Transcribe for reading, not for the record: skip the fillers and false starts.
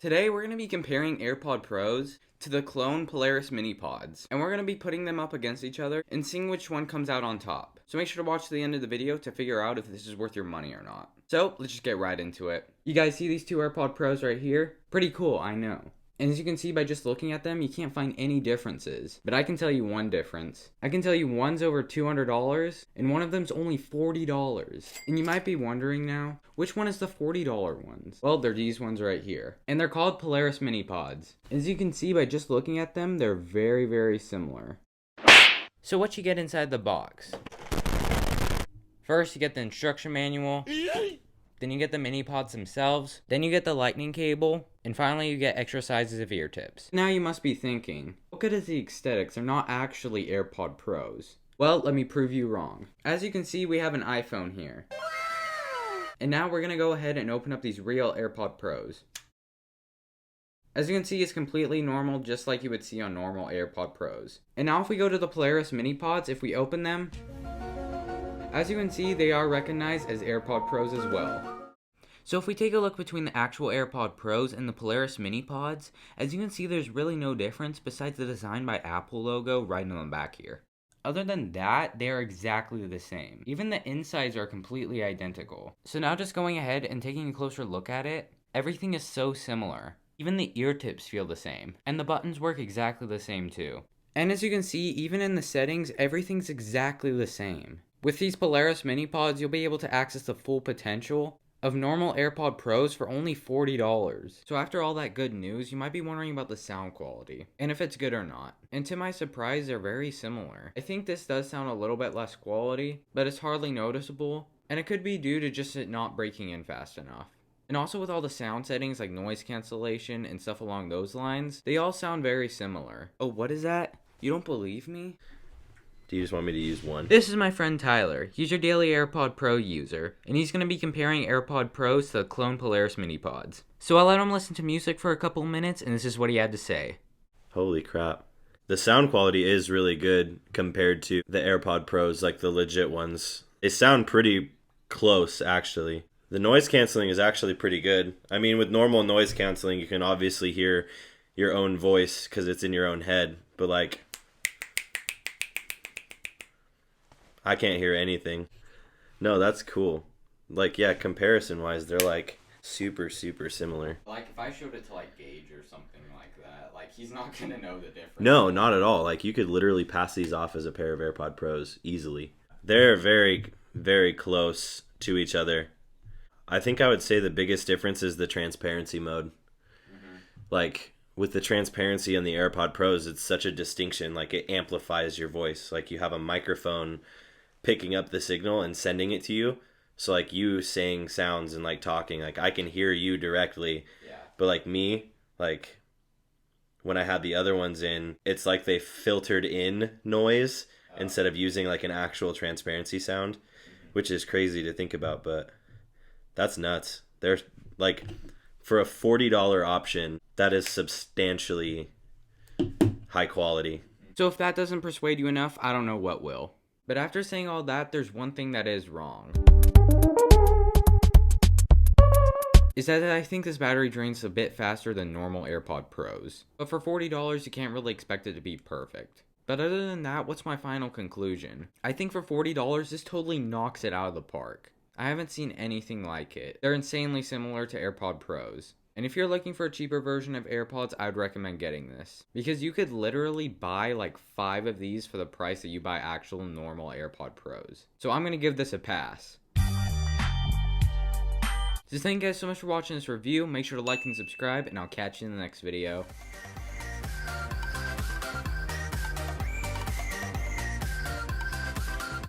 Today we're going to be comparing AirPod Pros to the clone Polaris Minipods, and we're going to be putting them up against each other and seeing which one comes out on top. So make sure to watch to the end of the video to figure out if this is worth your money or not. So let's just get right into it. You guys see these two AirPod Pros right here? Pretty cool, I know. And as you can see by just looking at them, you can't find any differences. But I can tell you one difference. I can tell you one's over $200 and one of them's only $40. And you might be wondering now, which one is the $40 ones? Well, they're these ones right here. And they're called Polaris Minipods. As you can see by just looking at them, they're very, very similar. So what you get inside the box? First, you get the instruction manual. Then you get the Minipods themselves, then you get the lightning cable, and finally you get extra sizes of ear tips. Now you must be thinking, what good is the aesthetics? They're not actually AirPod Pros. Well, let me prove you wrong. As you can see, we have an iPhone here. And now we're gonna go ahead and open up these real AirPod Pros. As you can see, it's completely normal, just like you would see on normal AirPod Pros. And now if we go to the Polaris Minipods, if we open them, as you can see, they are recognized as AirPod Pros as well. So if we take a look between the actual AirPod Pros and the Polaris Minipods, as you can see there's really no difference besides the Designed by Apple logo right on the back here. Other than that, they are exactly the same. Even the insides are completely identical. So now just going ahead and taking a closer look at it, everything is so similar. Even the ear tips feel the same, and the buttons work exactly the same too. And as you can see, even in the settings, everything's exactly the same. With these Polaris Minipods, you'll be able to access the full potential of normal AirPod Pros for only $40. So after all that good news, you might be wondering about the sound quality, and if it's good or not. And to my surprise, they're very similar. I think this does sound a little bit less quality, but it's hardly noticeable, and it could be due to just it not breaking in fast enough. And also with all the sound settings like noise cancellation and stuff along those lines, they all sound very similar. Oh, what is that? You don't believe me? Do you just want me to use one? This is my friend Tyler. He's your daily AirPod Pro user, and he's going to be comparing AirPod Pros to the clone Polaris Minipods. So I let him listen to music for a couple minutes, and this is what he had to say. Holy crap. The sound quality is really good compared to the AirPod Pros, like the legit ones. They sound pretty close, actually. The noise canceling is actually pretty good. I mean, with normal noise canceling, you can obviously hear your own voice because it's in your own head, but like, I can't hear anything. No, that's cool. Like, yeah, comparison-wise, they're, like, super, super similar. Like, if I showed it to, like, Gage or something like that, like, he's not gonna know the difference. No, not at all. Like, you could literally pass these off as a pair of AirPod Pros easily. They're very, very close to each other. I think I would say the biggest difference is the transparency mode. Like, with the transparency on the AirPod Pros, it's such a distinction. Like, it amplifies your voice. Like, you have a microphone picking up the signal and sending it to you. So like you saying sounds and like talking, like I can hear you directly. Yeah. But like me, like when I had the other ones in, it's like they filtered in noise instead of using like an actual transparency sound, which is crazy to think about, but that's nuts. They're like, for a $40 option, that is substantially high quality. So if that doesn't persuade you enough, I don't know what will. But after saying all that, there's one thing that is wrong. Is that I think this battery drains a bit faster than normal AirPod Pros. But for $40, you can't really expect it to be perfect. But other than that, what's my final conclusion? I think for $40, this totally knocks it out of the park. I haven't seen anything like it. They're insanely similar to AirPod Pros. And if you're looking for a cheaper version of AirPods, I would recommend getting this. Because you could literally buy like 5 of these for the price that you buy actual normal AirPod Pros. So I'm going to give this a pass. So thank you guys so much for watching this review. Make sure to like and subscribe, and I'll catch you in the next video.